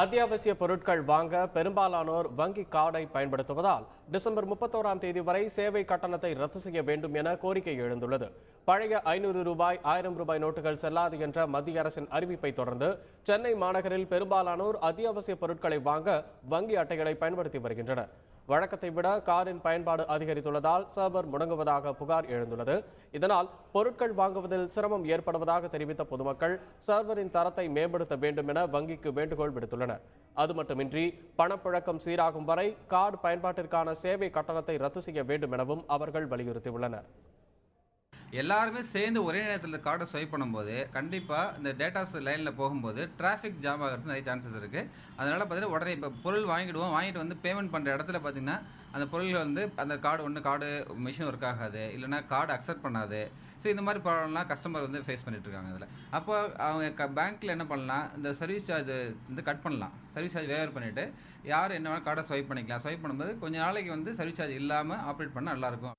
அத்தியாவசிய பொருட்கள் வாங்க பெரும்பாலானோர் வங்கி கார்டை பயன்படுத்துவதால் டிசம்பர் 31ஆம் தேதி வரை சேவை கட்டணத்தை ரத்து செய்ய வேண்டும் என கோரிக்கை எழுந்துள்ளது. பழைய 500 ரூபாய், 1000 ரூபாய் நோட்டுகள் செல்லாது என்ற மத்திய அரசின் அறிவிப்பை தொடர்ந்து சென்னை மாநகரில் பெரும்பாலானோர் அத்தியாவசிய பொருட்களை வாங்க வங்கி அட்டைகளை பயன்படுத்தி வருகின்றனர். வழக்கத்தை விட காரின் பயன்பாடு அதிகரித்துள்ளதால் சர்வர் முடங்குவதாக புகார் எழுந்துள்ளது. இதனால் பொருட்கள் வாங்குவதில் சிரமம் ஏற்படுவதாக தெரிவித்த பொதுமக்கள் சர்வரின் தரத்தை மேம்படுத்த வேண்டும் என வங்கிக்கு வேண்டுகோள் விடுத்துள்ளனர். அது மட்டுமின்றி பணப்புழக்கம் சீராகும் வரை கார்டு பயன்பாட்டிற்கான சேவை கட்டணத்தை ரத்து செய்ய வேண்டும் எனவும் அவர்கள் வலியுறுத்தியுள்ளனர். எல்லாருமே சேர்ந்து ஒரே நேரத்தில் கார்டை ஸ்வைப் பண்ணும்போது கண்டிப்பாக இந்த டேட்டாஸ் லைனில் போகும்போது டிராஃபிக் ஜாம் ஆகிறதுக்கு நிறைய சான்சஸ் இருக்குது. அதனால் பார்த்தீங்கன்னா உடனே இப்போ பொருள் வாங்கிட்டு வந்து பேமெண்ட் பண்ணுற இடத்துல பார்த்தீங்கன்னா அந்த பொருள்கள் வந்து அந்த கார்டு மிஷின் ஒர்க் ஆகாது, இல்லைனா கார்டு அக்செப்ட் பண்ணாது. ஸோ இந்த மாதிரி ப்ராப்ளம்லாம் கஸ்டமர் வந்து ஃபேஸ் பண்ணிட்டு இருக்காங்க. அதில் அப்போ அவங்க பேங்க்கில் என்ன பண்ணலாம், இந்த சர்வீஸ் சார்ஜ் வந்து கட் பண்ணலாம். சர்வீஸ் சார்ஜ் வேவர் பண்ணிவிட்டு யார் என்ன வேணால் கார்டை ஸ்வைப் பண்ணிக்கலாம். ஸ்வைப் பண்ணும்போது கொஞ்சம் நாளைக்கு வந்து சர்வீஸ் சார்ஜ் இல்லாமல் ஆப்ரேட் பண்ணால் நல்லாயிருக்கும்.